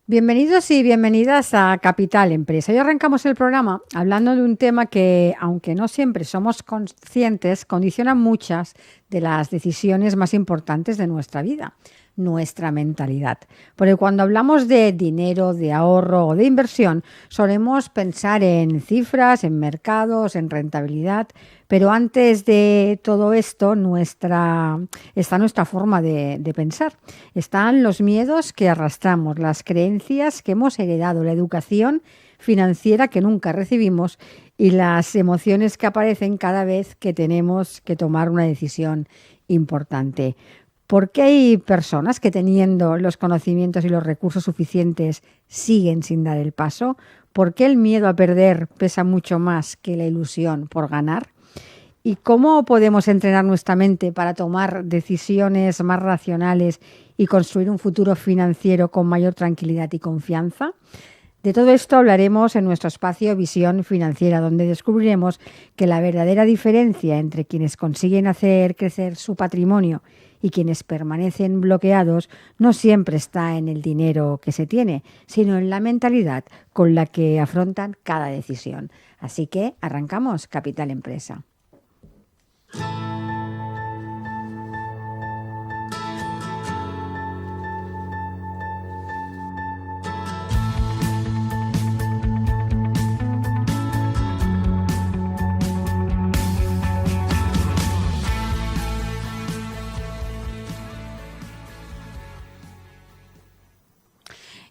Bienvenidos y bienvenidas a Capital Empresa. Hoy arrancamos el programa hablando de un tema que, aunque no siempre somos conscientes, condiciona muchas de las decisiones más importantes de nuestra vida, nuestra mentalidad. Porque cuando hablamos de dinero, de ahorro o de inversión, solemos pensar en cifras, en mercados, en rentabilidad, pero antes de todo esto está nuestra forma de pensar. Están los miedos que arrastramos, las creencias que hemos heredado, la educación financiera que nunca recibimos y las emociones que aparecen cada vez que tenemos que tomar una decisión importante. ¿Por qué hay personas que, teniendo los conocimientos y los recursos suficientes, siguen sin dar el paso? ¿Por qué el miedo a perder pesa mucho más que la ilusión por ganar? ¿Y cómo podemos entrenar nuestra mente para tomar decisiones más racionales y construir un futuro financiero con mayor tranquilidad y confianza? De todo esto hablaremos en nuestro espacio Visión Financiera, donde descubriremos que la verdadera diferencia entre quienes consiguen hacer crecer su patrimonio y quienes permanecen bloqueados no siempre está en el dinero que se tiene, sino en la mentalidad con la que afrontan cada decisión. Así que arrancamos Capital Empresa.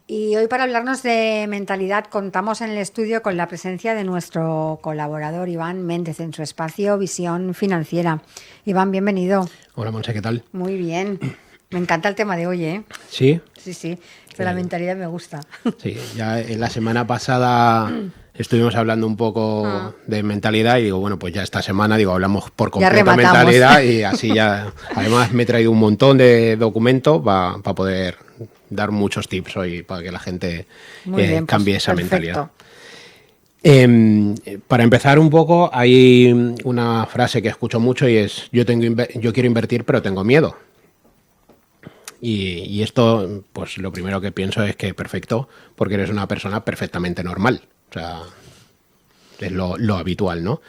Y hoy para hablarnos de mentalidad contamos en el estudio con la presencia de nuestro colaborador Iván Méndez en su espacio Visión Financiera. Iván, bienvenido. Hola, Monse, ¿qué tal? Muy bien. Me encanta el tema de hoy, ¿eh? ¿Sí? Sí. De la mentalidad me gusta. Sí, ya en la semana pasada estuvimos hablando un poco de mentalidad y digo, bueno, pues ya esta semana hablamos por completo de mentalidad y así ya. Además me he traído un montón de documentos para poder dar muchos tips hoy para que la gente cambie esa mentalidad. Para empezar un poco, hay una frase que escucho mucho y es: yo quiero invertir pero tengo miedo. Y esto, pues lo primero que pienso es que perfecto, porque eres una persona perfectamente normal. O sea, es lo habitual, ¿no?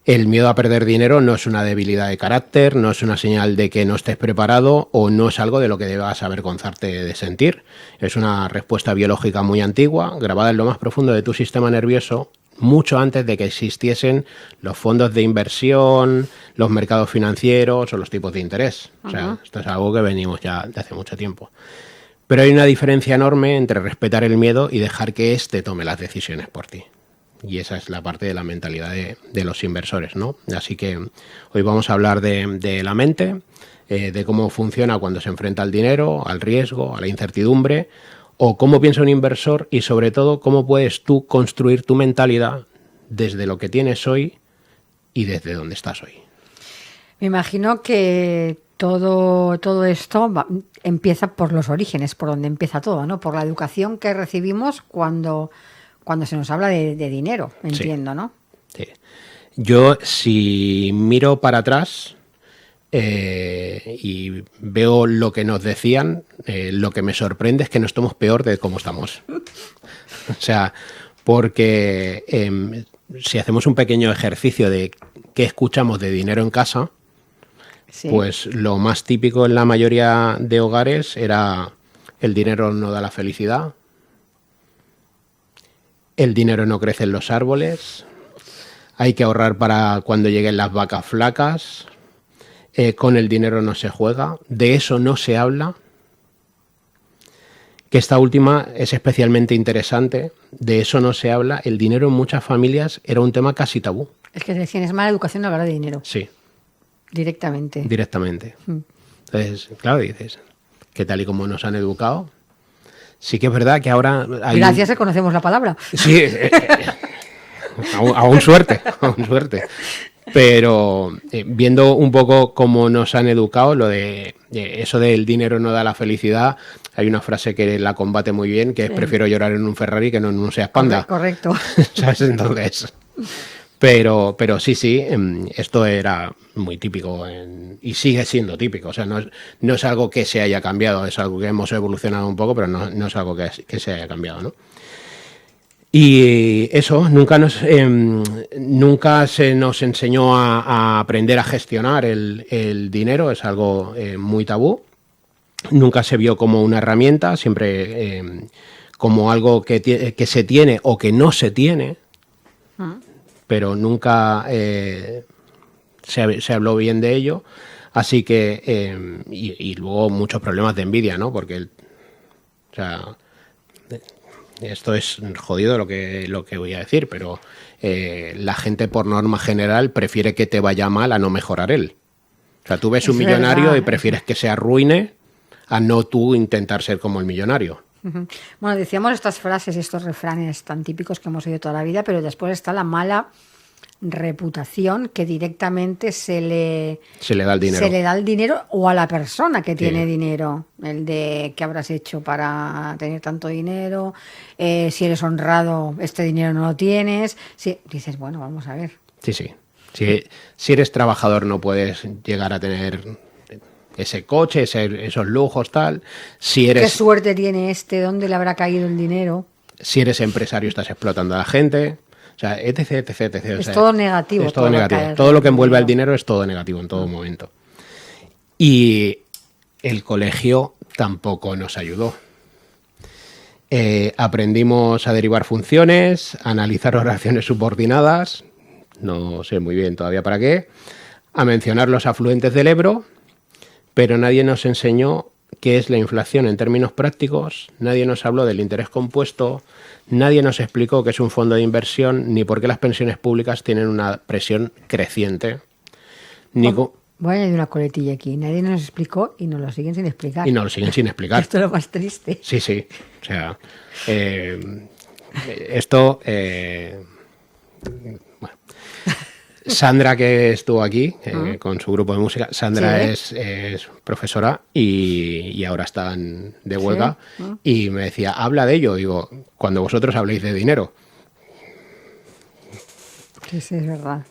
El miedo a perder dinero no es una debilidad de carácter, no es una señal de que no estés preparado o no es algo de lo que debas avergonzarte de sentir. Es una respuesta biológica muy antigua, grabada en lo más profundo de tu sistema nervioso, mucho antes de que existiesen los fondos de inversión, los mercados financieros o los tipos de interés. O sea, esto es algo que venimos ya de hace mucho tiempo. Pero hay una diferencia enorme entre respetar el miedo y dejar que éste tome las decisiones por ti. Y esa es la parte de la mentalidad de los inversores, ¿no? Así que hoy vamos a hablar de la mente, de cómo funciona cuando se enfrenta al dinero, al riesgo, a la incertidumbre, o cómo piensa un inversor y sobre todo cómo puedes tú construir tu mentalidad desde lo que tienes hoy y desde donde estás hoy. Me imagino que todo esto empieza por los orígenes, por donde empieza todo, ¿no? Por la educación que recibimos cuando se nos habla de dinero, entiendo, sí. ¿No? Sí. Yo, si miro para atrás y veo lo que nos decían, lo que me sorprende es que no estemos peor de cómo estamos. O sea, porque si hacemos un pequeño ejercicio de qué escuchamos de dinero en casa, sí, pues lo más típico en la mayoría de hogares era: el dinero no da la felicidad, el dinero no crece en los árboles, hay que ahorrar para cuando lleguen las vacas flacas, con el dinero no se juega, de eso no se habla. Que esta última es especialmente interesante, de eso no se habla. El dinero en muchas familias era un tema casi tabú. Es que decían, es mala educación no hablar de dinero. Sí. Directamente. Entonces, claro, dices, ¿qué tal y como nos han educado? Sí que es verdad que ahora hay... Gracias, reconocemos la palabra. Sí, aún suerte. Pero viendo un poco cómo nos han educado, lo de eso del dinero no da la felicidad, hay una frase que la combate muy bien, que es: prefiero llorar en un Ferrari que no en un Seat Panda. Correcto. ¿Sabes? Entonces, Pero sí, esto era muy típico y sigue siendo típico. O sea, no es algo que se haya cambiado, es algo que hemos evolucionado un poco, pero no es algo que se haya cambiado, ¿no? Y eso, nunca se nos enseñó a aprender a gestionar el dinero, es algo muy tabú. Nunca se vio como una herramienta, siempre como algo que se tiene o que no se tiene, pero nunca se habló bien de ello. Así que, y luego muchos problemas de envidia, ¿no? Porque, o sea, esto es jodido lo que voy a decir, pero la gente por norma general prefiere que te vaya mal a no mejorar él. O sea, tú ves un millonario y prefieres que se arruine a no tú intentar ser como el millonario. Bueno, decíamos estas frases, estos refranes tan típicos que hemos oído toda la vida, pero después está la mala reputación que directamente se le da el dinero. Se le da el dinero o a la persona que tiene dinero. El de qué habrás hecho para tener tanto dinero, si eres honrado, este dinero no lo tienes. Si, dices, bueno, vamos a ver. Sí. Si eres trabajador no puedes llegar a tener ese coche, esos lujos, tal. Si eres, ¿qué suerte tiene este? ¿Dónde le habrá caído el dinero? Si eres empresario estás explotando a la gente. O sea, etc. Es todo negativo. Es todo negativo. Todo lo que envuelve al dinero es todo negativo en todo momento. Y el colegio tampoco nos ayudó. Aprendimos a derivar funciones, a analizar oraciones subordinadas, no sé muy bien todavía para qué, a mencionar los afluentes del Ebro, pero nadie nos enseñó qué es la inflación en términos prácticos, nadie nos habló del interés compuesto, nadie nos explicó qué es un fondo de inversión, ni por qué las pensiones públicas tienen una presión creciente. Voy a añadir una coletilla aquí. Nadie nos explicó y nos lo siguen sin explicar. Y nos lo siguen sin explicar. Esto es lo más triste. Sí. O sea, esto... bueno. Sandra, que estuvo aquí con su grupo de música, Sandra es profesora y ahora están de huelga, y me decía, habla de ello. Digo, cuando vosotros habléis de dinero. Sí, es verdad.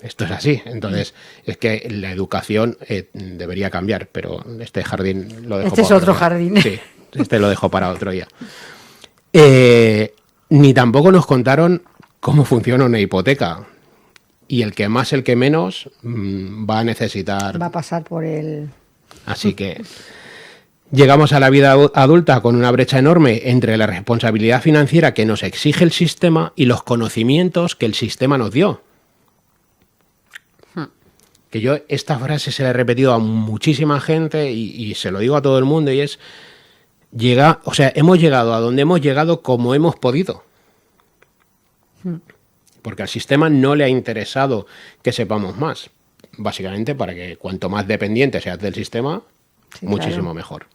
Esto es así. Entonces, es que la educación debería cambiar, pero este jardín lo dejo para otro jardín. Sí, este lo dejo para otro día. Ni tampoco nos contaron cómo funciona una hipoteca. Y el que más, el que menos, va a necesitar... Va a pasar por el... Así que llegamos a la vida adulta con una brecha enorme entre la responsabilidad financiera que nos exige el sistema y los conocimientos que el sistema nos dio. Que yo esta frase se la he repetido a muchísima gente y se lo digo a todo el mundo, y es... hemos llegado a donde hemos llegado como hemos podido. Porque al sistema no le ha interesado que sepamos más. Básicamente para que cuanto más dependiente seas del sistema, muchísimo mejor.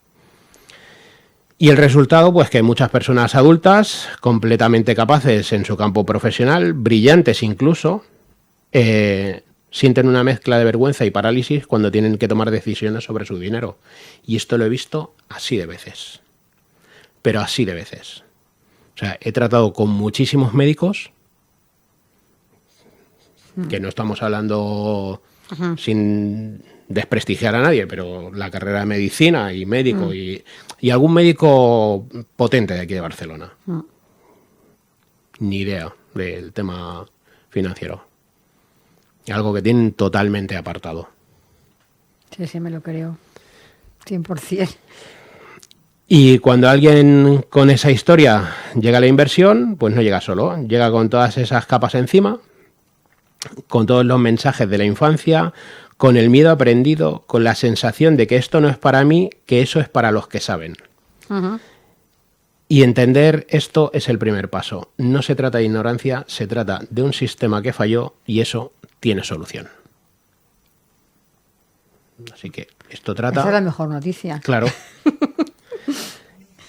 Y el resultado, pues que muchas personas adultas, completamente capaces en su campo profesional, brillantes incluso, sienten una mezcla de vergüenza y parálisis cuando tienen que tomar decisiones sobre su dinero. Y esto lo he visto así de veces. Pero así de veces. O sea, he tratado con muchísimos médicos, que no estamos hablando sin desprestigiar a nadie, pero la carrera de medicina y médico y algún médico potente de aquí de Barcelona. Ni idea del tema financiero. Algo que tienen totalmente apartado. Sí, me lo creo. 100%. Y cuando alguien con esa historia llega a la inversión, pues no llega solo, llega con todas esas capas encima, con todos los mensajes de la infancia, con el miedo aprendido, con la sensación de que esto no es para mí, que eso es para los que saben. Y entender esto es el primer paso. No se trata de ignorancia, se trata de un sistema que falló y eso tiene solución. Así que esto trata... Esa es la mejor noticia. Claro.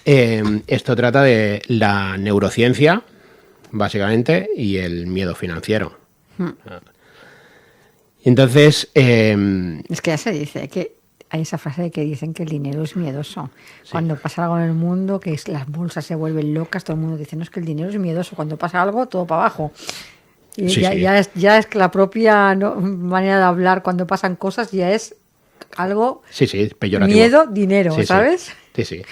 Esto trata de la neurociencia, básicamente, y el miedo financiero. Entonces... es que ya se dice que hay esa frase de que dicen que el dinero es miedoso. Sí. Cuando pasa algo en el mundo, las bolsas se vuelven locas, todo el mundo dice, no, es que el dinero es miedoso. Cuando pasa algo, todo para abajo. Y Sí, sí. ya es que la propia manera de hablar cuando pasan cosas ya es algo Sí, sí, peyorativo. miedo, dinero, Sí, ¿sabes? Sí, sí.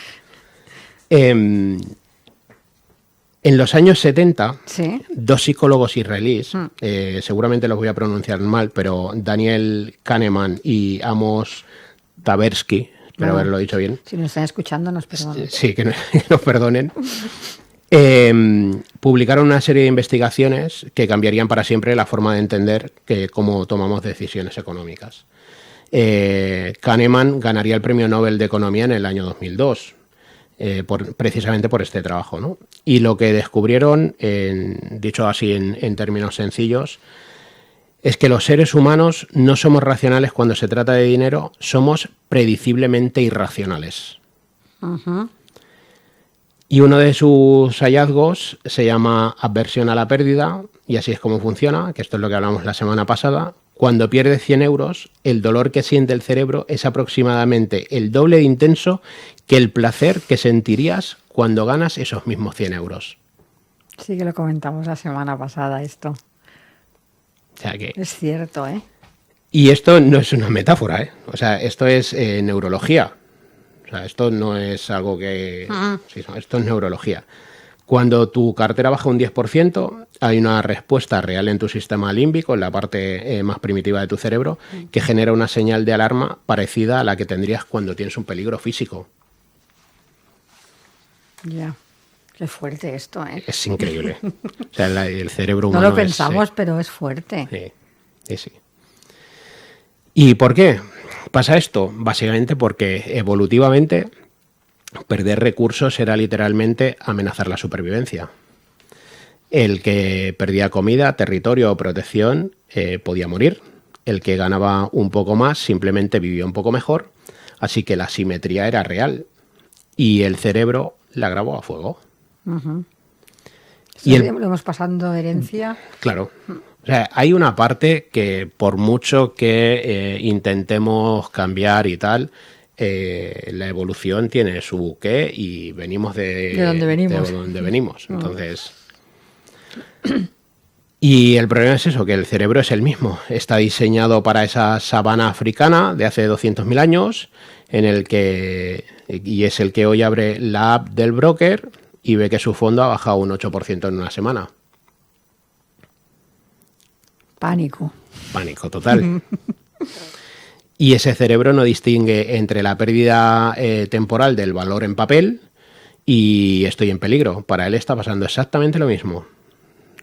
En los años 70, Sí. dos psicólogos israelíes, seguramente los voy a pronunciar mal, pero Daniel Kahneman y Amos Tversky, espero haberlo dicho bien. Si nos están escuchando, nos perdonan. Sí, que nos perdonen. Publicaron una serie de investigaciones que cambiarían para siempre la forma de entender cómo tomamos decisiones económicas. Kahneman ganaría el Premio Nobel de Economía en el año 2002, precisamente por este trabajo, ¿no? Y lo que descubrieron, dicho así en términos sencillos, es que los seres humanos no somos racionales cuando se trata de dinero, somos prediciblemente irracionales. Ujú. Y uno de sus hallazgos se llama aversión a la pérdida, y así es como funciona, que esto es lo que hablamos la semana pasada. Cuando pierdes 100 euros, el dolor que siente el cerebro es aproximadamente el doble de intenso que el placer que sentirías cuando ganas esos mismos 100 euros. Sí que lo comentamos la semana pasada esto. O sea que... Es cierto, ¿eh? Y esto no es una metáfora, ¿eh? O sea, esto es neurología. O sea, esto no es algo que... Sí, no, esto es neurología. Cuando tu cartera baja un 10%, hay una respuesta real en tu sistema límbico, en la parte más primitiva de tu cerebro, que genera una señal de alarma parecida a la que tendrías cuando tienes un peligro físico. Ya. Qué fuerte esto, ¿eh? Es increíble. O sea, el cerebro No humano lo pensamos, pero es fuerte. Sí. ¿Y por qué pasa esto? Básicamente porque evolutivamente perder recursos era literalmente amenazar la supervivencia. El que perdía comida, territorio o protección podía morir. El que ganaba un poco más simplemente vivía un poco mejor. Así que la simetría era real. Y el cerebro la grabó a fuego. Uh-huh. Y lo hemos pasando herencia. Claro. O sea, hay una parte que por mucho que intentemos cambiar y tal, la evolución tiene su qué y venimos de donde venimos. De donde venimos. Entonces... Y el problema es eso, que el cerebro es el mismo. Está diseñado para esa sabana africana de hace 200.000 años, y es el que hoy abre la app del broker y ve que su fondo ha bajado un 8% en una semana. Pánico Total. Y ese cerebro no distingue entre la pérdida temporal del valor en papel y estoy en peligro. Para él está pasando exactamente lo mismo.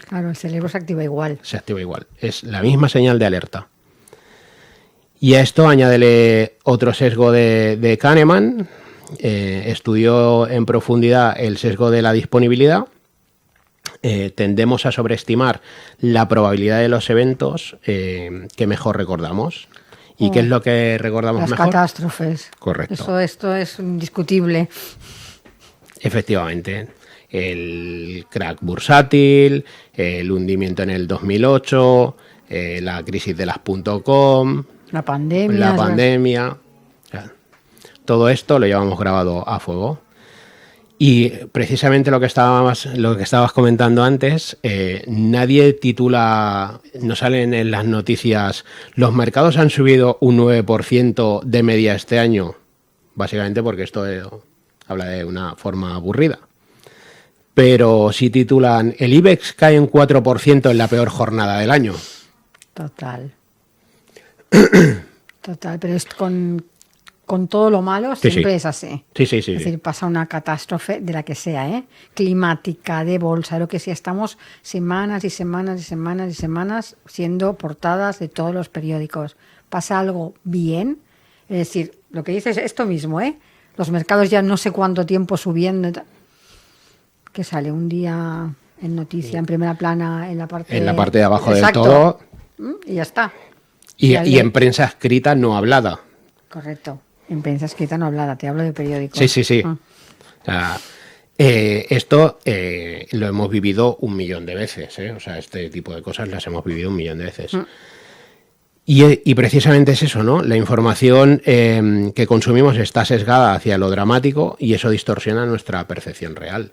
Claro, el cerebro se activa igual. Se activa igual. Es la misma señal de alerta. Y a esto añádele otro sesgo de Kahneman. Estudió en profundidad el sesgo de la disponibilidad. Tendemos a sobreestimar la probabilidad de los eventos que mejor recordamos. ¿Y qué es lo que recordamos las mejor? Las catástrofes. Correcto. Esto es indiscutible. Efectivamente. El crack bursátil, el hundimiento en el 2008, la crisis de las .com, la pandemia. Todo esto lo llevamos grabado a fuego. Y precisamente lo que estabas comentando antes, nadie titula, no salen en las noticias, los mercados han subido un 9% de media este año, básicamente porque esto habla de una forma aburrida. Pero si titulan, el IBEX cae un 4% en la peor jornada del año. Total, pero es con todo lo malo siempre es así. Sí. Es decir, pasa una catástrofe de la que sea, climática, de bolsa, de lo que sea. Estamos semanas y semanas y semanas y semanas siendo portadas de todos los periódicos. Pasa algo bien, es decir, lo que dices es esto mismo, los mercados ya no sé cuánto tiempo subiendo, que sale un día en noticia, en primera plana, en la parte de abajo Exacto. del todo. Y ya está. Y en prensa escrita no hablada. Correcto. En prensa escrita no hablada, te hablo de periódicos. Sí. O sea, esto lo hemos vivido 1.000.000 de veces. O sea, este tipo de cosas las hemos vivido 1.000.000 de veces. Y precisamente es eso, ¿no? La información que consumimos está sesgada hacia lo dramático y eso distorsiona nuestra percepción real.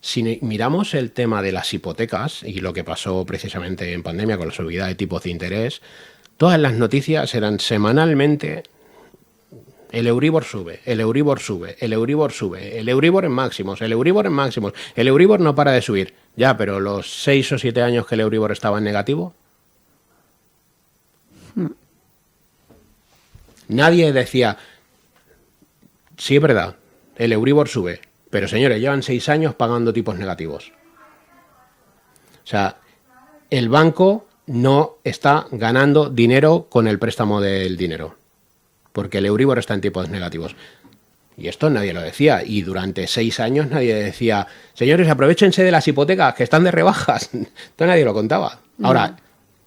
Si miramos el tema de las hipotecas y lo que pasó precisamente en pandemia con la subida de tipos de interés, todas las noticias eran semanalmente: el Euribor sube, el Euribor sube, el Euribor sube, el Euribor en máximos, el Euribor en máximos, el Euribor no para de subir. Ya, pero los 6 o 7 años que el Euribor estaba en negativo, nadie decía, sí es verdad, el Euribor sube, pero señores, llevan 6 años pagando tipos negativos. O sea, el banco no está ganando dinero con el préstamo del dinero, porque el Euribor está en tipos negativos. Y esto nadie lo decía. Y durante 6 años nadie decía, señores, aprovechense de las hipotecas que están de rebajas. Esto nadie lo contaba. Ahora,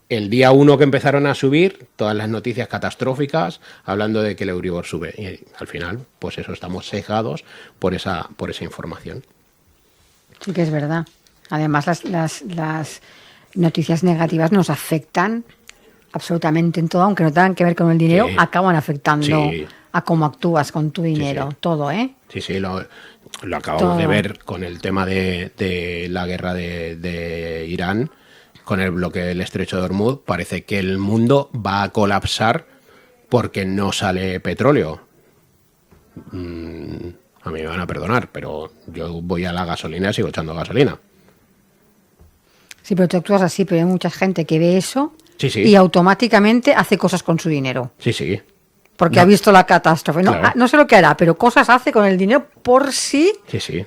el día 1 que empezaron a subir, todas las noticias catastróficas hablando de que el Euribor sube. Y al final, pues eso, estamos cegados por esa información. Sí que es verdad. Además, las noticias negativas nos afectan absolutamente en todo, aunque no tengan que ver con el dinero, acaban afectando a cómo actúas con tu dinero, todo, ¿eh? Sí, lo acabamos de ver con el tema de la guerra de Irán, con el bloqueo del estrecho de Hormuz. Parece que el mundo va a colapsar porque no sale petróleo. A mí me van a perdonar, pero yo voy a la gasolina y sigo echando gasolina. Sí, pero tú actúas así, pero hay mucha gente que ve eso Sí. y automáticamente hace cosas con su dinero. Sí. Porque ha visto la catástrofe. No, Claro. no sé lo que hará, pero cosas hace con el dinero por si Sí.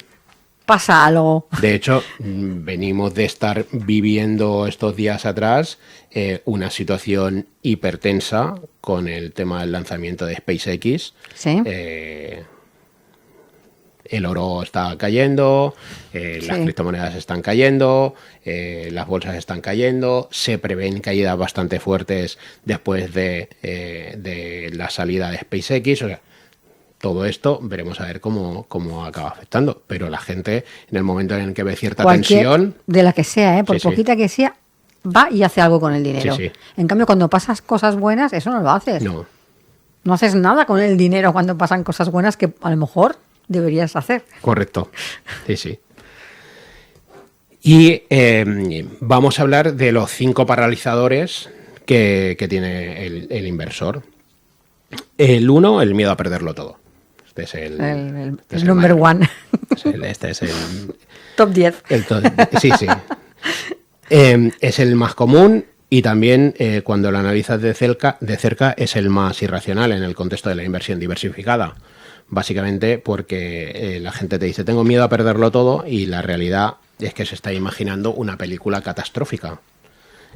pasa algo. De hecho, venimos de estar viviendo estos días atrás una situación hipertensa con el tema del lanzamiento de SpaceX. Sí. El oro está cayendo, las criptomonedas están cayendo, las bolsas están cayendo, se prevén caídas bastante fuertes después de la salida de SpaceX. O sea, todo esto veremos a ver cómo acaba afectando. Pero la gente, en el momento en el que ve cierta tensión... De la que sea, por Sí. poquita que sea, va y hace algo con el dinero. Sí. En cambio, cuando pasas cosas buenas, eso no lo haces. No. No haces nada con el dinero cuando pasan cosas buenas que a lo mejor deberías hacer. Correcto. Sí. Y vamos a hablar de los 5 paralizadores que tiene el inversor. El 1, el miedo a perderlo todo. Este es El number one. Este es el Top 10. Sí. Es el más común y también cuando lo analizas de cerca es el más irracional en el contexto de la inversión diversificada. Básicamente porque la gente te dice, tengo miedo a perderlo todo, y la realidad es que se está imaginando una película catastrófica.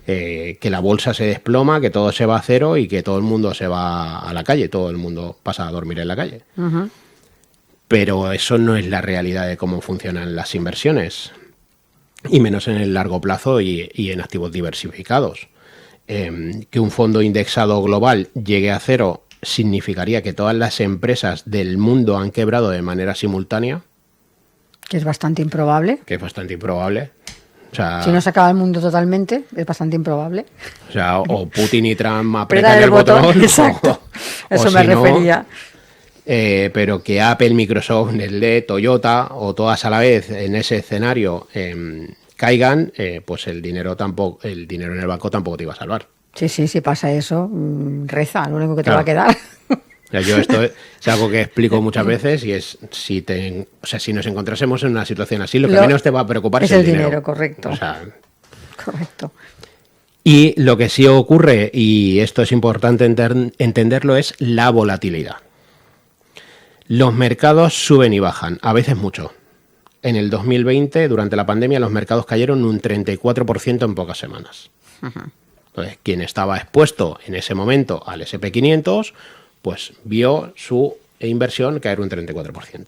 Que la bolsa se desploma, que todo se va a cero y que todo el mundo se va a la calle, todo el mundo pasa a dormir en la calle. Uh-huh. Pero eso no es la realidad de cómo funcionan las inversiones, y menos en el largo plazo y en activos diversificados. Que un fondo indexado global llegue a cero significaría que todas las empresas del mundo han quebrado de manera simultánea. Que es bastante improbable. Que es bastante improbable. O sea, Si no se acaba el mundo totalmente, es bastante improbable. O Putin y Trump apretan el botón. Exacto. Eso me refería. Pero que Apple, Microsoft, Nestlé, Toyota o todas a la vez en ese escenario caigan, pues el dinero en el banco tampoco te iba a salvar. Sí, si pasa eso, reza, lo único que te Claro. va a quedar. O sea, yo esto es algo que explico muchas veces, y es si nos encontrásemos en una situación así, lo que menos te va a preocupar es el dinero. Correcto. O sea, Correcto. y lo que sí ocurre, y esto es importante entenderlo, es la volatilidad. Los mercados suben y bajan, a veces mucho. En el 2020, durante la pandemia, los mercados cayeron un 34% en pocas semanas. Uh-huh. Entonces, quien estaba expuesto en ese momento al SP500, pues vio su inversión caer un 34%.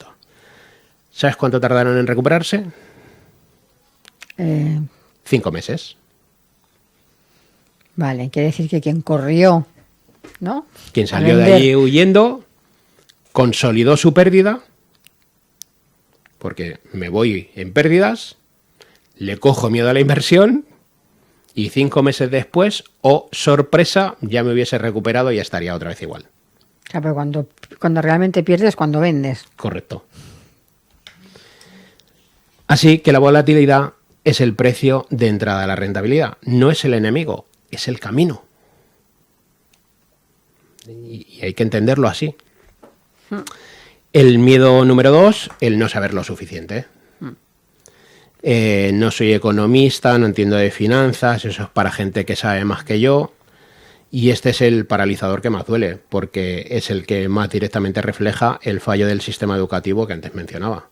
¿Sabes cuánto tardaron en recuperarse? 5 meses. Vale, quiere decir que quien corrió, ¿no? Quien salió de allí huyendo, consolidó su pérdida, porque me voy en pérdidas, le cojo miedo a la inversión, y 5 meses después, sorpresa, ya me hubiese recuperado y ya estaría otra vez igual. Claro, pero cuando realmente pierdes, cuando vendes. Correcto. Así que la volatilidad es el precio de entrada a la rentabilidad. No es el enemigo, es el camino. Y hay que entenderlo así. El miedo número 2, el no saber lo suficiente. No soy economista, no entiendo de finanzas, eso es para gente que sabe más que yo. Y este es el paralizador que más duele, porque es el que más directamente refleja el fallo del sistema educativo que antes mencionaba.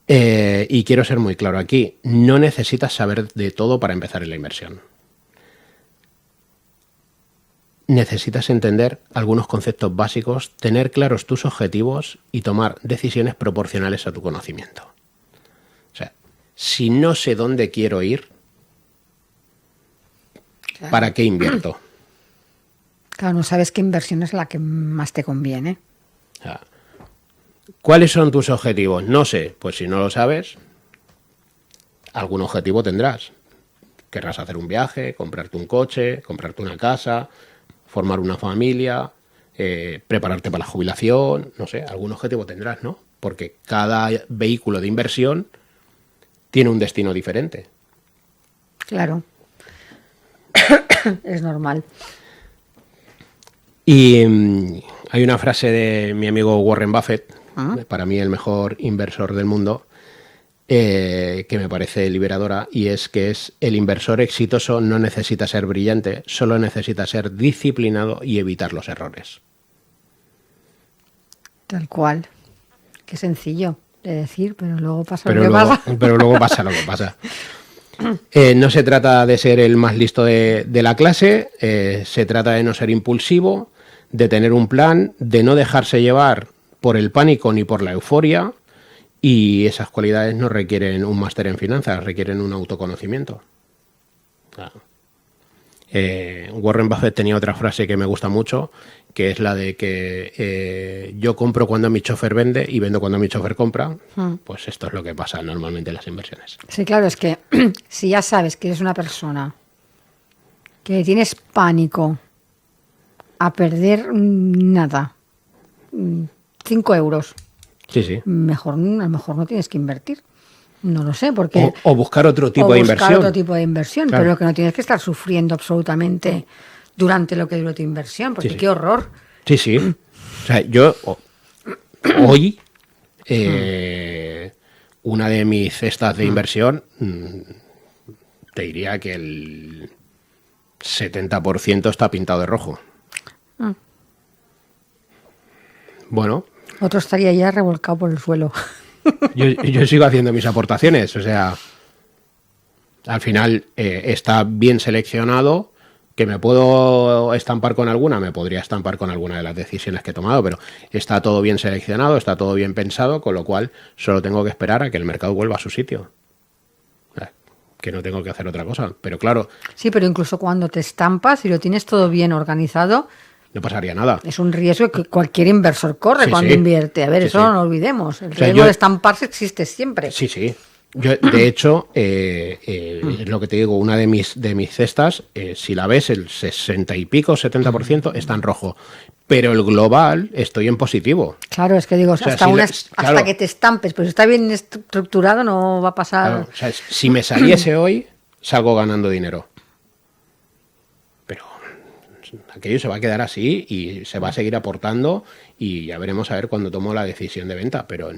Y quiero ser muy claro aquí, no necesitas saber de todo para empezar en la inversión. Necesitas entender algunos conceptos básicos, tener claros tus objetivos y tomar decisiones proporcionales a tu conocimiento. O sea, si no sé dónde quiero ir, Claro. ¿para qué invierto? Claro, no sabes qué inversión es la que más te conviene. O sea, ¿cuáles son tus objetivos? No sé. Pues si no lo sabes, algún objetivo tendrás. Querrás hacer un viaje, comprarte un coche, comprarte una casa, formar una familia, prepararte para la jubilación, no sé, algún objetivo tendrás, ¿no? Porque cada vehículo de inversión tiene un destino diferente. Claro. Es normal. Y hay una frase de mi amigo Warren Buffett, para mí el mejor inversor del mundo, que me parece liberadora, y es que es: el inversor exitoso no necesita ser brillante, solo necesita ser disciplinado y evitar los errores. Tal cual. Qué sencillo de decir, pero luego pasa Pero lo que luego, pasa. pero luego pasa lo que pasa. No se trata de ser el más listo de la clase, se trata de no ser impulsivo, de tener un plan, de no dejarse llevar por el pánico ni por la euforia, y esas cualidades no requieren un máster en finanzas, requieren un autoconocimiento. Claro. Warren Buffett tenía otra frase que me gusta mucho, que es la de que yo compro cuando mi chofer vende y vendo cuando mi chofer compra. Pues esto es lo que pasa normalmente en las inversiones. Sí, claro, es que si ya sabes que eres una persona que tienes pánico a perder nada, 5 euros, Sí, sí. mejor, a lo mejor no tienes que invertir. No lo sé, porque... O buscar otro tipo o de buscar inversión. otro tipo de inversión, Claro. pero que no tienes que estar sufriendo absolutamente durante lo que dure tu inversión, porque Sí, sí. qué horror. Sí, sí. O sea, yo hoy una de mis cestas de inversión, te diría que el 70% está pintado de rojo. Bueno, Otro estaría ya revolcado por el suelo. yo sigo haciendo mis aportaciones, o sea, al final está bien seleccionado. ¿Que me puedo estampar con alguna? Me podría estampar con alguna de las decisiones que he tomado, pero está todo bien seleccionado, está todo bien pensado, con lo cual solo tengo que esperar a que el mercado vuelva a su sitio. Que no tengo que hacer otra cosa. Pero claro, Sí, pero incluso cuando te estampas y lo tienes todo bien organizado, no pasaría nada. es un riesgo que cualquier inversor corre Sí, cuando sí. invierte. A ver, Sí, eso sí. no lo olvidemos. El O sea, riesgo yo- de estamparse existe siempre. Sí, sí. Yo, de hecho, es lo que te digo, una de mis cestas, si la ves, el 60 y pico, 70% está en rojo. Pero el global estoy en positivo. Claro, es que digo, sea, hasta, si una, la- hasta claro. que te estampes, pues si está bien estructurado no va a pasar. Claro, o sea, si me saliese hoy, salgo ganando dinero. Pero aquello se va a quedar así y se va a seguir aportando, y ya veremos a ver cuándo tomo la decisión de venta, pero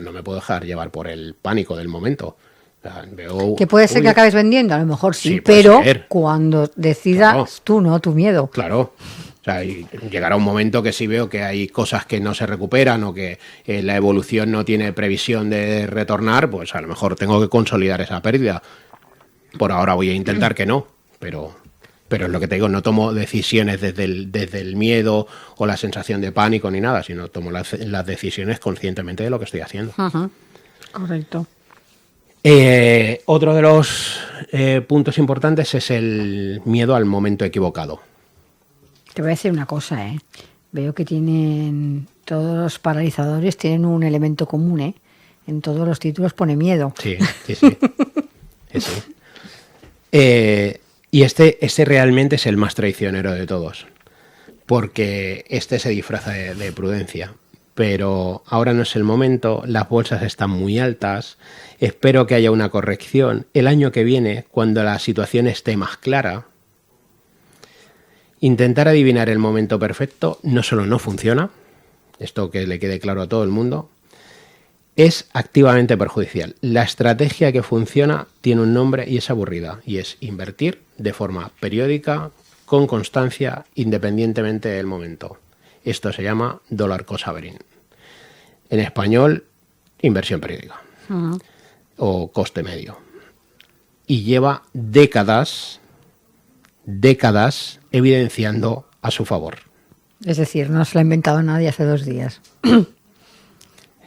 no me puedo dejar llevar por el pánico del momento. O sea, veo, Que puede ser uy, que acabes vendiendo, a lo mejor sí, Sí, puede pero ser. cuando decidas Claro. tú, no tu miedo. Claro. O sea, y llegará un momento que si veo que hay cosas que no se recuperan o que la evolución no tiene previsión de retornar, pues a lo mejor tengo que consolidar esa pérdida. Por ahora voy a intentar que no, pero es lo que te digo, no tomo decisiones desde el miedo o la sensación de pánico ni nada, sino tomo las decisiones conscientemente de lo que estoy haciendo. Ajá. Correcto. Otro de los puntos importantes es el miedo al momento equivocado. Te voy a decir una cosa, ¿eh? Veo que tienen, todos los paralizadores tienen un elemento común, ¿eh? En todos los títulos pone miedo. Sí, sí, sí. Sí, sí. Y este realmente es el más traicionero de todos, porque este se disfraza de prudencia. pero ahora no es el momento, las bolsas están muy altas, espero que haya una corrección el año que viene, cuando la situación esté más clara. Intentar adivinar el momento perfecto no solo no funciona, esto que le quede claro a todo el mundo, es activamente perjudicial. La estrategia que funciona tiene un nombre y es aburrida, y es invertir de forma periódica, con constancia, independientemente del momento. Esto se llama dollar cost averaging. En español, inversión periódica o coste medio. Y lleva décadas evidenciando a su favor. Es decir, no se lo ha inventado nadie hace 2 días.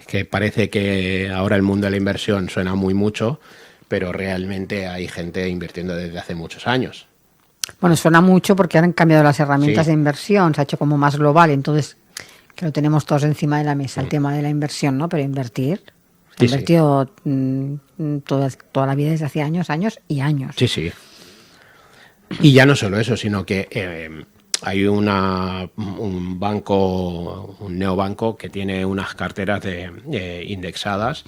Que parece que ahora el mundo de la inversión suena muy mucho, pero realmente hay gente invirtiendo desde hace muchos años. Bueno, suena mucho porque han cambiado las herramientas Sí. de inversión, se ha hecho como más global, entonces que lo tenemos todos encima de la mesa, el tema de la inversión, ¿no? Pero invertir, se ha invertido toda la vida desde hace años y años. Sí, sí. Y ya no solo eso, sino que hay un banco, un neobanco que tiene unas carteras indexadas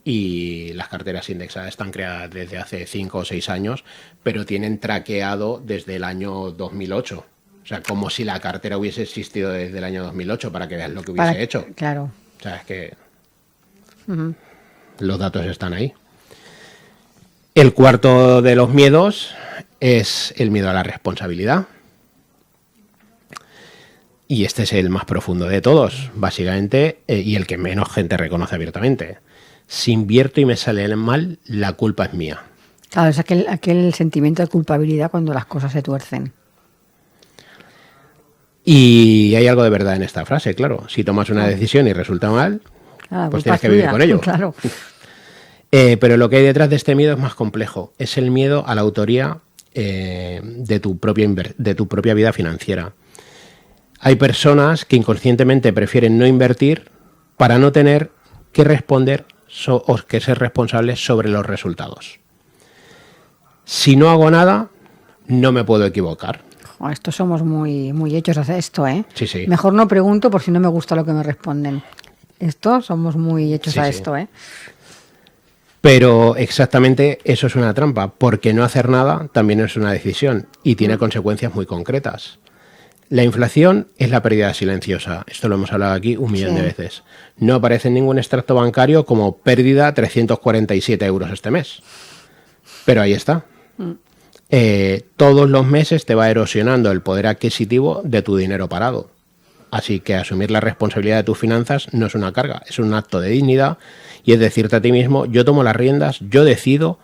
y las carteras indexadas están creadas desde hace 5 o 6 años, pero tienen traqueado desde el año 2008. O sea, como si la cartera hubiese existido desde el año 2008 para que veas lo que hubiese hecho. Claro. O sea, es que los datos están ahí. El cuarto de los miedos es el miedo a la responsabilidad. Y este es el más profundo de todos, básicamente, y el que menos gente reconoce abiertamente. Si invierto y me sale mal, la culpa es mía. Claro, es aquel sentimiento de culpabilidad cuando las cosas se tuercen. Y hay algo de verdad en esta frase, claro. Si tomas una decisión y resulta mal, pues tienes que vivir con ello. Claro. Pero lo que hay detrás de este miedo es más complejo. Es el miedo a la autoría de tu propia vida financiera. Hay personas que inconscientemente prefieren no invertir para no tener que responder o que ser responsables sobre los resultados. Si no hago nada, no me puedo equivocar. Estos somos muy hechos a esto, ¿eh? Sí, sí. Mejor no pregunto por si no me gusta lo que me responden. Estos somos muy hechos a esto, ¿eh? Pero exactamente eso es una trampa, porque no hacer nada también es una decisión y tiene consecuencias muy concretas. La inflación es la pérdida silenciosa. Esto lo hemos hablado aquí 1.000.000 de veces. No aparece en ningún extracto bancario como pérdida 347 euros este mes. Pero ahí está. Todos los meses te va erosionando el poder adquisitivo de tu dinero parado. Así que asumir la responsabilidad de tus finanzas no es una carga, es un acto de dignidad y es decirte a ti mismo, yo tomo las riendas, yo decido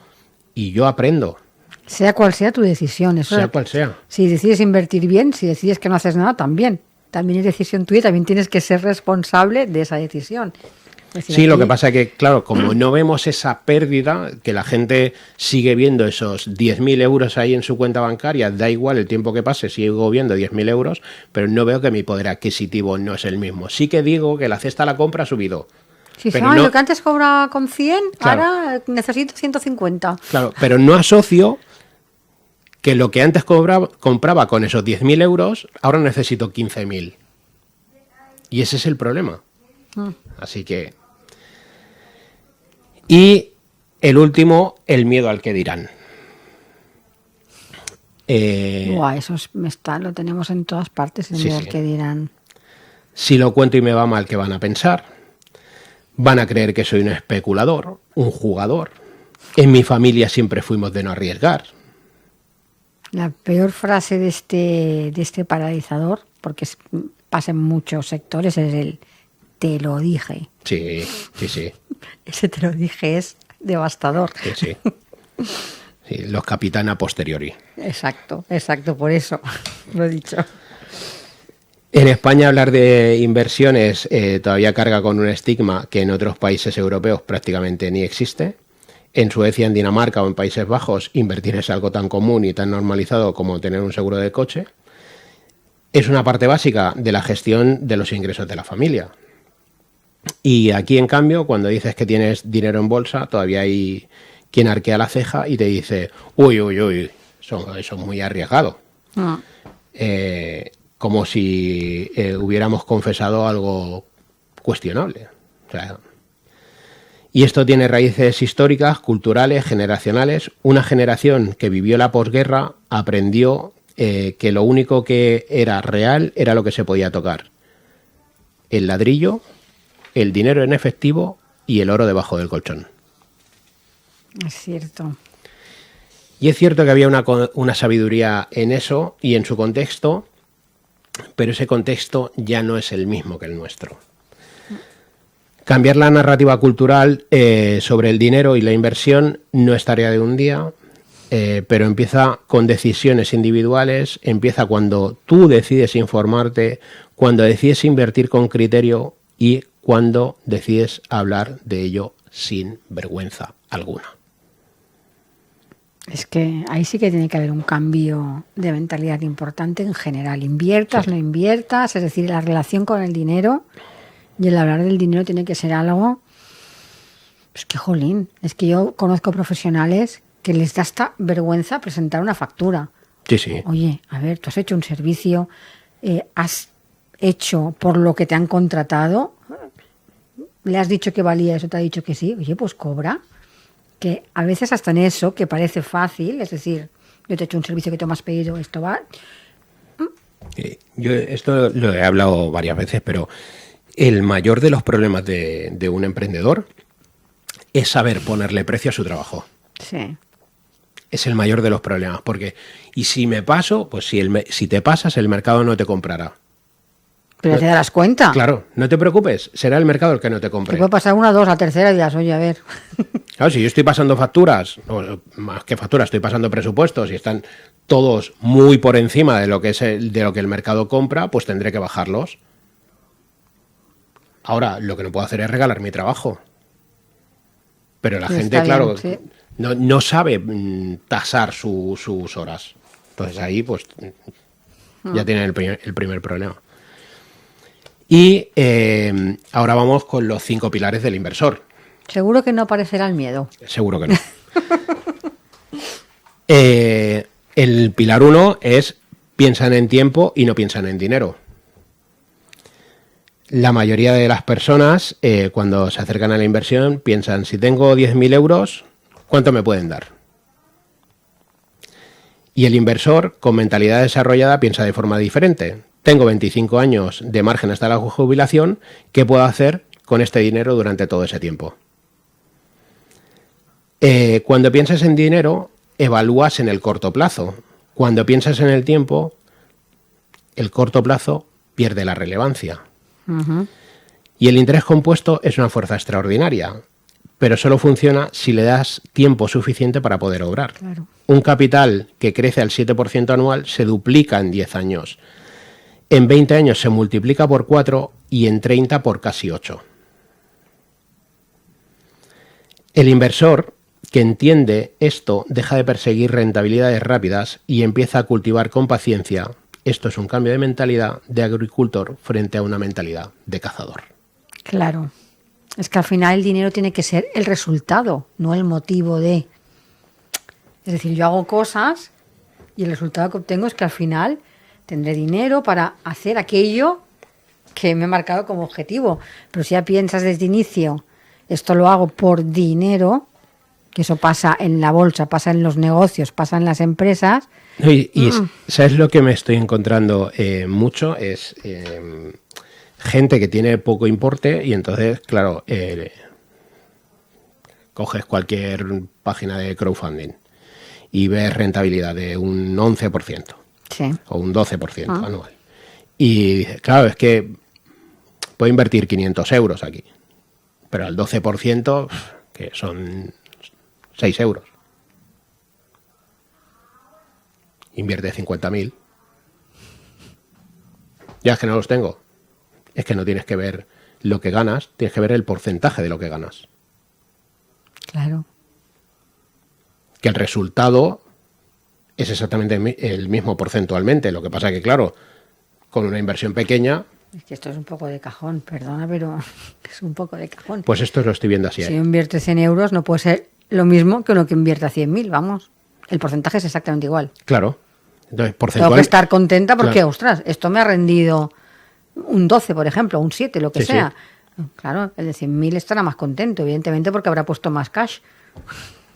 y yo aprendo. Sea cual sea tu decisión. Eso sea cual sea. Si decides invertir bien, si decides que no haces nada, también. También es decisión tuya, también tienes que ser responsable de esa decisión. Es decir, Sí, lo que pasa es que, claro, como no vemos esa pérdida, que la gente sigue viendo esos 10.000 euros ahí en su cuenta bancaria, da igual el tiempo que pase, sigo viendo 10.000 euros, pero no veo que mi poder adquisitivo no es el mismo. Sí que digo que la cesta a la compra ha subido. Sí, pero no, no, lo que antes cobraba con 100, claro, ahora necesito 150. Claro, pero no asocio que lo que antes compraba con esos 10.000 euros, ahora necesito 15.000. Y ese es el problema. Así que... Y el último, el miedo al que dirán. Eso lo tenemos en todas partes, el miedo al que dirán. Si lo cuento y me va mal, ¿qué van a pensar? Van a creer que soy un especulador, un jugador. En mi familia siempre fuimos de no arriesgar. La peor frase de este paralizador, porque pasa en muchos sectores, es el te lo dije. Sí. Ese te lo dije es devastador. Sí, los capitán a posteriori. Exacto, por eso lo he dicho. En España hablar de inversiones todavía carga con un estigma que en otros países europeos prácticamente ni existe. En Suecia, en Dinamarca o en Países Bajos invertir es algo tan común y tan normalizado como tener un seguro de coche. Es una parte básica de la gestión de los ingresos de la familia. Y aquí, en cambio, cuando dices que tienes dinero en bolsa, todavía hay quien arquea la ceja y te dice, uy, eso es muy arriesgado. Como si hubiéramos confesado algo cuestionable. O sea, y esto tiene raíces históricas, culturales, generacionales. Una generación que vivió la posguerra aprendió que lo único que era real era lo que se podía tocar. El ladrillo, el dinero en efectivo y el oro debajo del colchón. Es cierto. Y es cierto que había una sabiduría en eso y en su contexto, pero ese contexto ya no es el mismo que el nuestro. Cambiar la narrativa cultural sobre el dinero y la inversión no es tarea de un día, pero empieza con decisiones individuales, empieza cuando tú decides informarte, cuando decides invertir con criterio y cuando decides hablar de ello sin vergüenza alguna. Es que ahí sí que tiene que haber un cambio de mentalidad importante en general. Inviertas, no inviertas, es decir, la relación con el dinero y el hablar del dinero tiene que ser algo... Es que, jolín, es que yo conozco profesionales que les da hasta vergüenza presentar una factura. Sí, sí. Oye, a ver, tú has hecho un servicio, has hecho por lo que te han contratado, le has dicho que valía eso, te ha dicho que sí, oye, pues cobra. Que a veces hasta en eso, que parece fácil, es decir, yo te he hecho un servicio que tú me has pedido, esto va... Yo esto lo he hablado varias veces, pero el mayor de los problemas de un emprendedor es saber ponerle precio a su trabajo. Sí. Es el mayor de los problemas, porque y si me paso, pues si te pasas, el mercado no te comprará. Pero te darás cuenta. Claro, no te preocupes, será el mercado el que no te compre. Te puede pasar una, dos, la tercera y dirás, oye, a ver. Claro, si yo estoy pasando facturas, o más que facturas, estoy pasando presupuestos y están todos muy por encima de lo que es de lo que el mercado compra, pues tendré que bajarlos. Ahora, lo que no puedo hacer es regalar mi trabajo. Pero la gente, claro, sí. no sabe tasar sus horas. Entonces ahí, pues, ya tienen el primer problema. Y ahora vamos con los 5 pilares del inversor. Seguro que no aparecerá el miedo. Seguro que no. El pilar 1 es piensan en tiempo y no piensan en dinero. La mayoría de las personas, cuando se acercan a la inversión, piensan, si tengo 10.000 euros, ¿cuánto me pueden dar? Y el inversor, con mentalidad desarrollada, piensa de forma diferente. Tengo 25 años de margen hasta la jubilación, ¿qué puedo hacer con este dinero durante todo ese tiempo? Cuando piensas en dinero, evalúas en el corto plazo. Cuando piensas en el tiempo, el corto plazo pierde la relevancia. Uh-huh. Y el interés compuesto es una fuerza extraordinaria, pero solo funciona si le das tiempo suficiente para poder obrar. Claro. Un capital que crece al 7% anual se duplica en 10 años. En 20 años se multiplica por 4 y en 30 por casi 8. El inversor que entiende esto deja de perseguir rentabilidades rápidas y empieza a cultivar con paciencia. Esto es un cambio de mentalidad de agricultor frente a una mentalidad de cazador. Claro. Es que al final el dinero tiene que ser el resultado, no el motivo de... Es decir, yo hago cosas y el resultado que obtengo es que al final tendré dinero para hacer aquello que me he marcado como objetivo. Pero si ya piensas desde inicio, esto lo hago por dinero, que eso pasa en la bolsa, pasa en los negocios, pasa en las empresas. Y ¿sabes lo que me estoy encontrando mucho? Es gente que tiene poco importe y entonces, claro, coges cualquier página de crowdfunding y ves rentabilidad de un 11%. Sí. O un 12% anual. Y dices, claro, es que puedo invertir 500 euros aquí, pero al 12%, que son 6 euros. Invierte 50.000. Ya es que no los tengo. Es que no tienes que ver lo que ganas, tienes que ver el porcentaje de lo que ganas. Claro. Que el resultado es exactamente el mismo porcentualmente. Lo que pasa que, claro, con una inversión pequeña... Es que esto es un poco de cajón, perdona, pero es un poco de cajón. Pues esto lo estoy viendo así. Si invierte 100 euros no puede ser lo mismo que uno que invierta 100.000, vamos. El porcentaje es exactamente igual. Claro. Entonces, porcentual... Tengo que estar contenta porque, claro, ostras, esto me ha rendido un 12, por ejemplo, un 7, lo que sea. Sí. Claro, el de 100.000 estará más contento, evidentemente, porque habrá puesto más cash.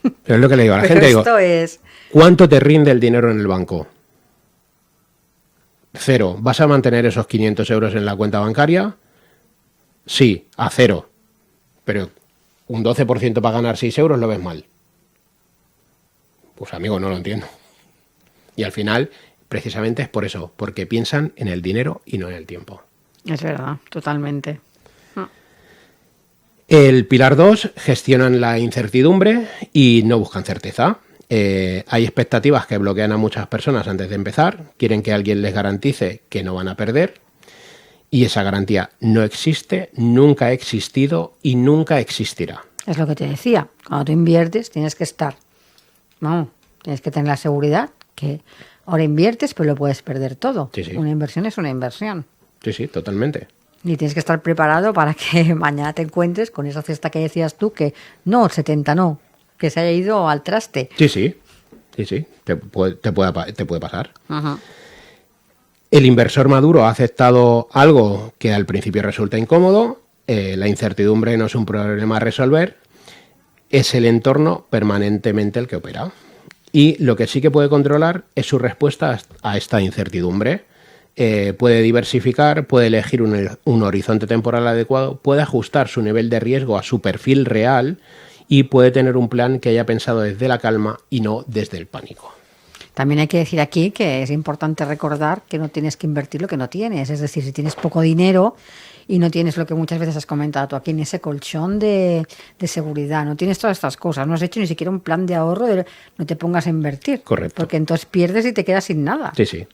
Pero es lo que le digo a la Pero gente, esto es... ¿cuánto te rinde el dinero en el banco? 0. ¿Vas a mantener esos 500 euros en la cuenta bancaria? Sí, a 0. Pero un 12% para ganar 6 euros lo ves mal. Pues amigo, no lo entiendo. Y al final, precisamente es por eso, porque piensan en el dinero y no en el tiempo. Es verdad, totalmente. El pilar 2, gestionan la incertidumbre y no buscan certeza. Hay expectativas que bloquean a muchas personas antes de empezar, quieren que alguien les garantice que no van a perder y esa garantía no existe, nunca ha existido y nunca existirá. Es lo que te decía, cuando tú inviertes tienes que estar, no, tienes que tener la seguridad que ahora inviertes pero lo puedes perder todo. Sí, sí. Una inversión es una inversión. Sí, sí, totalmente. Y tienes que estar preparado para que mañana te encuentres con esa cesta que decías tú que no, el 70 no, que se haya ido al traste. Sí, sí, sí, sí, te puede pasar. Ajá. El inversor maduro ha aceptado algo que al principio resulta incómodo, la incertidumbre no es un problema a resolver, es el entorno permanentemente el que opera. Y lo que sí que puede controlar es su respuesta a esta incertidumbre. Puede diversificar, puede elegir un horizonte temporal adecuado, puede ajustar su nivel de riesgo a su perfil real y puede tener un plan que haya pensado desde la calma y no desde el pánico. También hay que decir aquí que es importante recordar que no tienes que invertir lo que no tienes. Es decir, si tienes poco dinero y no tienes lo que muchas veces has comentado tú aquí, en ese colchón de seguridad, no tienes todas estas cosas, no has hecho ni siquiera un plan de ahorro, no te pongas a invertir. Correcto. Porque entonces pierdes y te quedas sin nada. Sí, sí.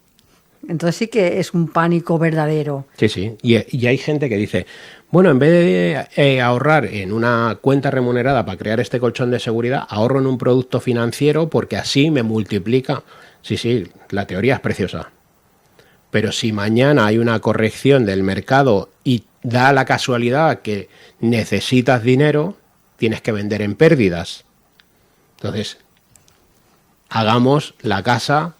Entonces sí que es un pánico verdadero. Sí, sí. Y hay gente que dice, bueno, en vez de ahorrar en una cuenta remunerada para crear este colchón de seguridad, ahorro en un producto financiero porque así me multiplica. Sí, sí, la teoría es preciosa. Pero si mañana hay una corrección del mercado y da la casualidad que necesitas dinero, tienes que vender en pérdidas. Entonces, hagamos la casa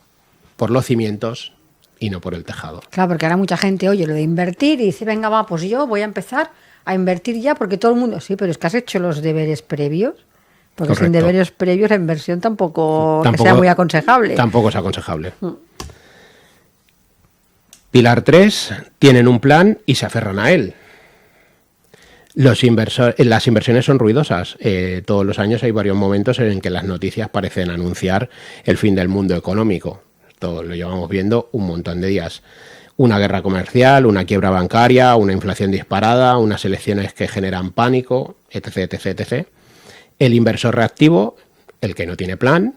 por los cimientos y no por el tejado. Claro, porque ahora mucha gente oye lo de invertir y dice, venga, va, pues yo voy a empezar a invertir ya, porque todo el mundo, sí, pero es que has hecho los deberes previos, porque Correcto. sin deberes previos la inversión tampoco que sea muy aconsejable. Tampoco es aconsejable. Pilar 3, tienen un plan y se aferran a él. Las inversiones son ruidosas. Todos los años hay varios momentos en que las noticias parecen anunciar el fin del mundo económico. Esto lo llevamos viendo un montón de días. Una guerra comercial, una quiebra bancaria, una inflación disparada, unas elecciones que generan pánico, etc, etc, etc. El inversor reactivo, el que no tiene plan,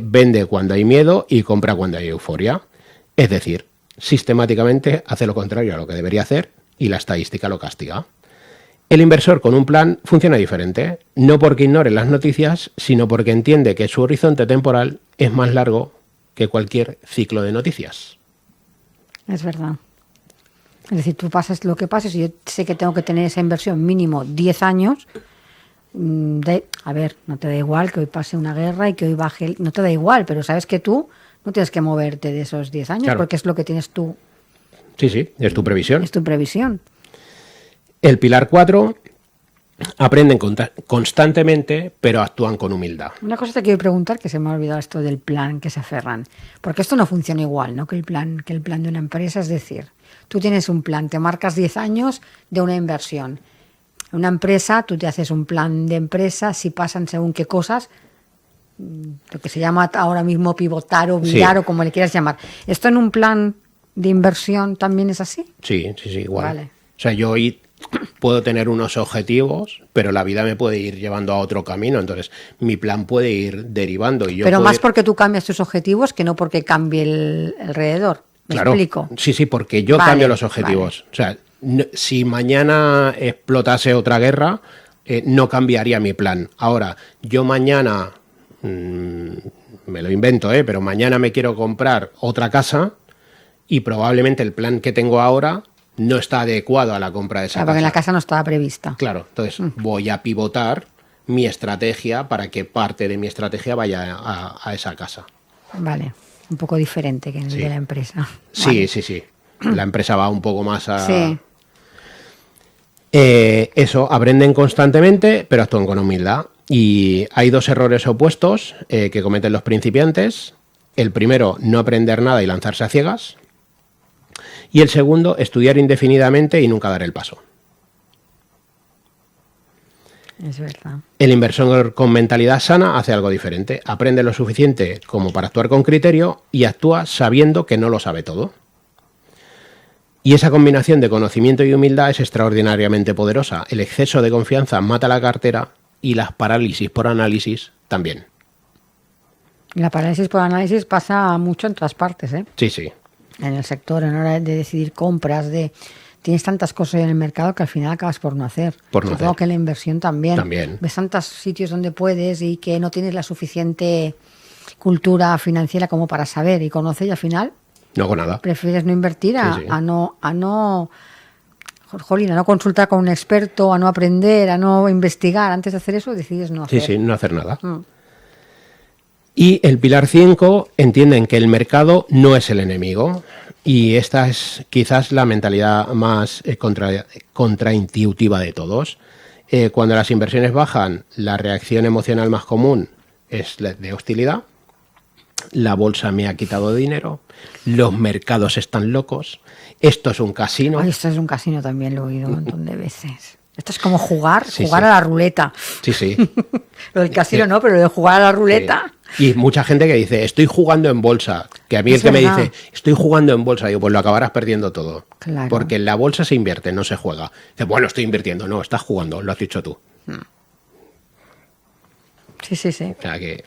vende cuando hay miedo y compra cuando hay euforia. Es decir, sistemáticamente hace lo contrario a lo que debería hacer y la estadística lo castiga. El inversor con un plan funciona diferente, no porque ignore las noticias, sino porque entiende que su horizonte temporal es más largo que cualquier ciclo de noticias. Es verdad. Es decir, tú pasas lo que pases y yo sé que tengo que tener esa inversión mínimo 10 años. A ver, no te da igual que hoy pase una guerra y que hoy baje, no te da igual, pero sabes que tú no tienes que moverte de esos 10 años, Claro. porque es lo que tienes tú, Sí, sí, es tu previsión. es tu previsión. El pilar 4, aprenden constantemente, pero actúan con humildad. Una cosa te quiero preguntar, que se me ha olvidado esto del plan que se aferran, porque esto no funciona igual, ¿no? que el plan de una empresa. Es decir, tú tienes un plan, te marcas 10 años de una inversión. Una empresa, tú te haces un plan de empresa, si pasan según qué cosas, lo que se llama ahora mismo pivotar o virar, Sí. o como le quieras llamar. ¿Esto en un plan de inversión también es así? Sí, sí, sí, igual. Vale. O sea, yo hoy puedo tener unos objetivos, pero la vida me puede ir llevando a otro camino. Entonces, mi plan puede ir derivando. Y yo Pero puedo más ir... porque tú cambias tus objetivos que no porque cambie el alrededor. ¿Me Claro. explico? Sí, sí, porque yo Vale, cambio los objetivos. O sea, si mañana explotase otra guerra, no cambiaría mi plan. Ahora, yo mañana, me lo invento, pero mañana me quiero comprar otra casa y probablemente el plan que tengo ahora no está adecuado a la compra de esa Claro, porque en casa. la casa no estaba prevista. Claro, entonces voy a pivotar mi estrategia para que parte de mi estrategia vaya a esa casa. Vale, un poco diferente que en el Sí. de la empresa. Sí, Vale. sí, sí. La empresa va un poco más a... Sí. Eso, aprenden constantemente, pero actúan con humildad. Y hay dos errores opuestos que cometen los principiantes. El primero, no aprender nada y lanzarse a ciegas. Y el segundo, estudiar indefinidamente y nunca dar el paso. Es verdad. El inversor con mentalidad sana hace algo diferente. Aprende lo suficiente como para actuar con criterio y actúa sabiendo que no lo sabe todo. Y esa combinación de conocimiento y humildad es extraordinariamente poderosa. El exceso de confianza mata la cartera y las parálisis por análisis también. La parálisis por análisis pasa mucho en todas partes, ¿eh? Sí, sí. En el sector, en hora de decidir compras, tienes tantas cosas en el mercado que al final acabas por no hacer. Supongo que la inversión también. Ves tantos sitios donde puedes y que no tienes la suficiente cultura financiera como para saber y conocer y al final no hago nada. Prefieres no invertir a no consultar con un experto, a no aprender, a no investigar. Antes de hacer eso decides no hacer. Sí, no hacer nada. Y el pilar 5 entienden que el mercado no es el enemigo. Y esta es quizás la mentalidad más contraintuitiva de todos. Cuando las inversiones bajan, la reacción emocional más común es de hostilidad. La bolsa me ha quitado dinero. Los mercados están locos. Esto es un casino. Ay, esto es un casino también, lo he oído un montón de veces. Esto es como jugar a la ruleta. Sí. Lo del casino no, pero lo de jugar a la ruleta. Sí. Y mucha gente que dice, estoy jugando en bolsa. Que a mí el que me dice, estoy jugando en bolsa, digo, pues lo acabarás perdiendo todo. Claro. Porque en la bolsa se invierte, no se juega. Dice, bueno, estoy invirtiendo. No, estás jugando, lo has dicho tú. Sí. O sea que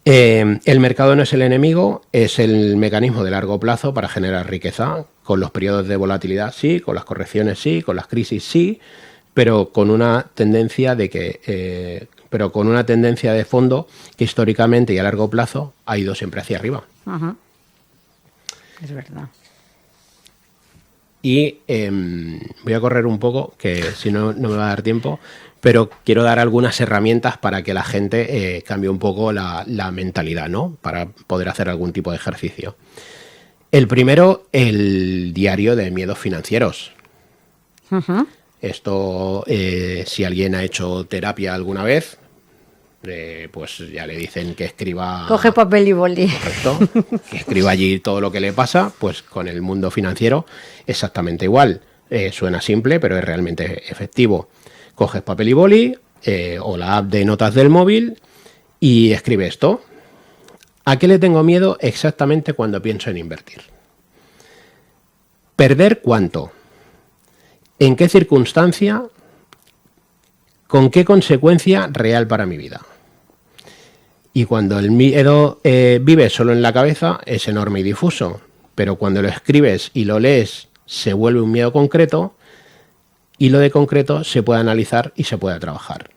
el mercado no es el enemigo, es el mecanismo de largo plazo para generar riqueza. Con los periodos de volatilidad sí, con las correcciones sí, con las crisis sí, pero con una tendencia de fondo que históricamente y a largo plazo ha ido siempre hacia arriba. Ajá. Es verdad. Y voy a correr un poco, que si no, no me va a dar tiempo, pero quiero dar algunas herramientas para que la gente cambie un poco la mentalidad, ¿no? Para poder hacer algún tipo de ejercicio. El primero, el diario de miedos financieros. Uh-huh. Esto, si alguien ha hecho terapia alguna vez, pues ya le dicen que escriba... Coge papel y boli. Correcto. Que escriba allí todo lo que le pasa, pues con el mundo financiero exactamente igual. Suena simple, pero es realmente efectivo. Coges papel y boli o la app de notas del móvil y escribe esto. ¿A qué le tengo miedo exactamente cuando pienso en invertir? ¿Perder cuánto? ¿En qué circunstancia? ¿Con qué consecuencia real para mi vida? Y cuando el miedo vive solo en la cabeza, es enorme y difuso. Pero cuando lo escribes y lo lees, se vuelve un miedo concreto y lo de concreto se puede analizar y se puede trabajar.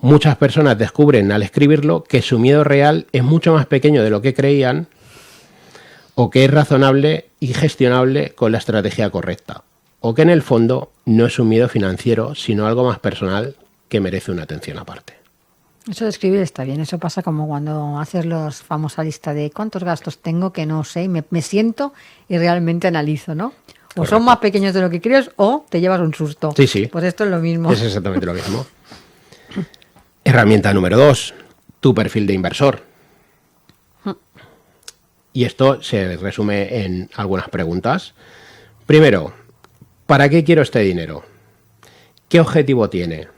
Muchas personas descubren al escribirlo que su miedo real es mucho más pequeño de lo que creían o que es razonable y gestionable con la estrategia correcta. O que en el fondo no es un miedo financiero, sino algo más personal que merece una atención aparte. Eso de escribir está bien. Eso pasa como cuando haces los famosa lista de cuántos gastos tengo que no sé y me siento y realmente analizo, ¿no? O correcto. Son más pequeños de lo que crees o te llevas un susto. Sí. Pues esto es lo mismo. Es exactamente lo mismo. Herramienta número 2, tu perfil de inversor. Y esto se resume en algunas preguntas. Primero, ¿para qué quiero este dinero? ¿Qué objetivo tiene?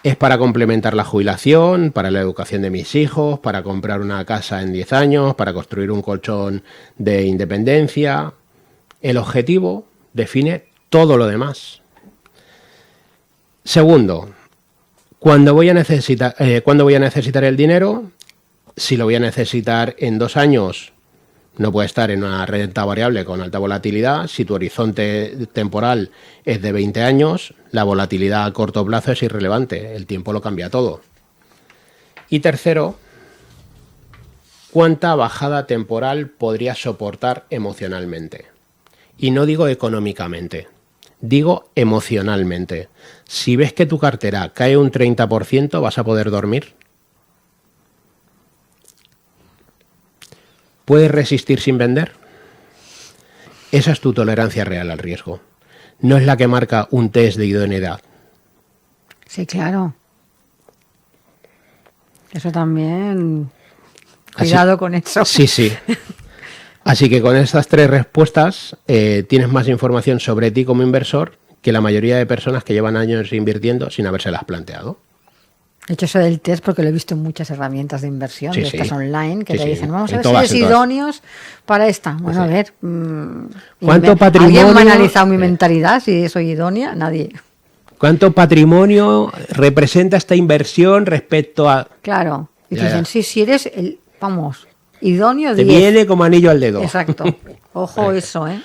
¿Es para complementar la jubilación, para la educación de mis hijos, para comprar una casa en 10 años, para construir un colchón de independencia? El objetivo define todo lo demás. Segundo, ¿cuándo voy a necesitar el dinero? Si lo voy a necesitar en 2 años, no puede estar en una renta variable con alta volatilidad. Si tu horizonte temporal es de 20 años, la volatilidad a corto plazo es irrelevante. El tiempo lo cambia todo. Y tercero, ¿cuánta bajada temporal podrías soportar emocionalmente? Y no digo económicamente, digo emocionalmente. Si ves que tu cartera cae un 30%, ¿vas a poder dormir? ¿Puedes resistir sin vender? Esa es tu tolerancia real al riesgo. no es la que marca un test de idoneidad. Sí, claro. Eso también... Cuidado con eso. Sí, sí. Así que con estas 3 respuestas tienes más información sobre ti como inversor que la mayoría de personas que llevan años invirtiendo sin habérselas planteado. He hecho eso del test porque lo he visto en muchas herramientas de inversión, Sí, de estas sí. online, que Sí, te sí. dicen, vamos a En ver todas, si en eres todas. idóneos para esta. Bueno, Sí. a ver. ¿Cuánto patrimonio- ¿Alguien me ha analizado mi mentalidad si soy idónea? Nadie. ¿Cuánto patrimonio representa esta inversión respecto a...? Claro. Y te Ya, dicen, ya. sí, si eres, vamos, idóneo Te 10. viene como anillo al dedo. Exacto. Ojo eso, ¿eh?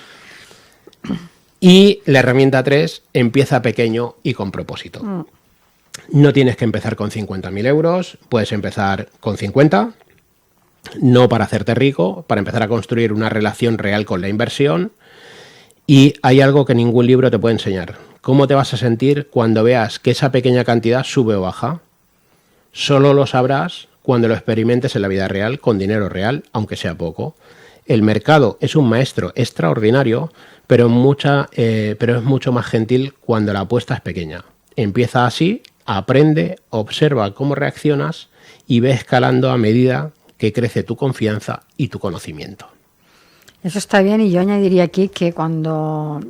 Y la herramienta 3 empieza pequeño y con propósito. No tienes que empezar con 50.000 euros, puedes empezar con 50, no para hacerte rico, para empezar a construir una relación real con la inversión. Y hay algo que ningún libro te puede enseñar. ¿Cómo te vas a sentir cuando veas que esa pequeña cantidad sube o baja? Solo lo sabrás cuando lo experimentes en la vida real, con dinero real, aunque sea poco. El mercado es un maestro extraordinario, pero es mucho más gentil cuando la apuesta es pequeña. Empieza así, aprende, observa cómo reaccionas y ve escalando a medida que crece tu confianza y tu conocimiento. Eso está bien, y yo añadiría aquí que cuando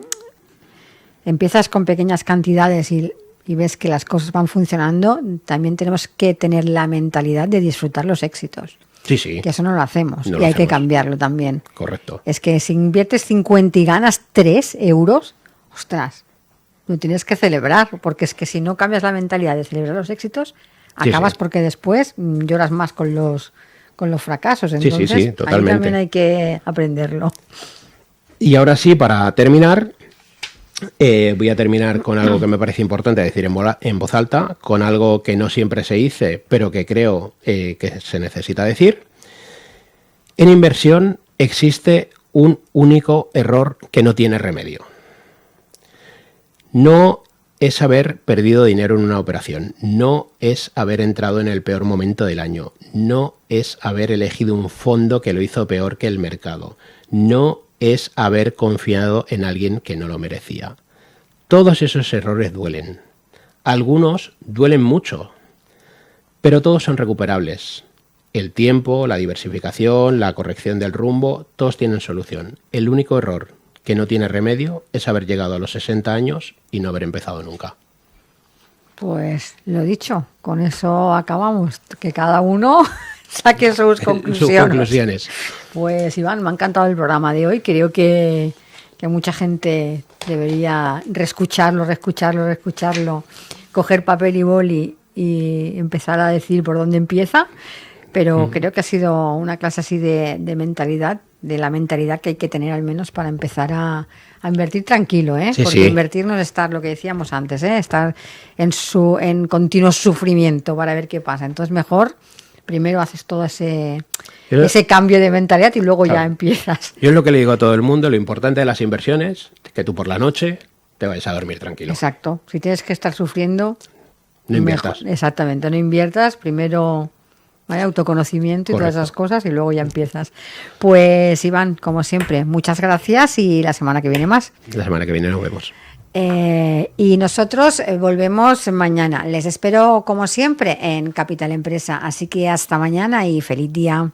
empiezas con pequeñas cantidades y ves que las cosas van funcionando, también tenemos que tener la mentalidad de disfrutar los éxitos. Sí, sí. Que eso no lo hacemos, No y lo hay que hacemos. cambiarlo también. Correcto. Es que si inviertes 50 y ganas 3 euros, ostras, lo tienes que celebrar, porque es que si no cambias la mentalidad de celebrar los éxitos, Sí, acabas sí. porque después lloras más con los fracasos. Sí, sí, Entonces, sí, ahí totalmente. también hay que aprenderlo. Y ahora sí, para terminar, voy a terminar con algo que me parece importante decir en voz alta, con algo que no siempre se dice, pero que creo que se necesita decir. En inversión existe un único error que no tiene remedio. No es haber perdido dinero en una operación, no es haber entrado en el peor momento del año, no es haber elegido un fondo que lo hizo peor que el mercado, no es haber confiado en alguien que no lo merecía. Todos esos errores duelen. Algunos duelen mucho, pero todos son recuperables. El tiempo, la diversificación, la corrección del rumbo, todos tienen solución. El único error que no tiene remedio es haber llegado a los 60 años y no haber empezado nunca. Pues lo dicho, con eso acabamos, que cada uno saque sus conclusiones. Sus conclusiones. Pues Iván, me ha encantado el programa de hoy, creo que mucha gente debería reescucharlo, coger papel y boli y empezar a decir por dónde empieza, pero creo que ha sido una clase así de mentalidad, de la mentalidad que hay que tener al menos para empezar a invertir tranquilo, ¿eh? Sí, Porque sí. invertir no es estar, lo que decíamos antes, estar en continuo sufrimiento para ver qué pasa. Entonces mejor primero haces todo ese cambio de mentalidad y luego Claro. ya empiezas. Yo es lo que le digo a todo el mundo, lo importante de las inversiones es que tú por la noche te vayas a dormir tranquilo. Exacto. Si tienes que estar sufriendo, No inviertas. mejor. Exactamente, no inviertas. Primero hay autoconocimiento y todas Correcto. esas cosas y luego ya empiezas. Pues Iván, como siempre, muchas gracias y la semana que viene más. La semana que viene nos vemos. Y nosotros volvemos mañana. Les espero como siempre en Capital Empresa. Así que hasta mañana y feliz día.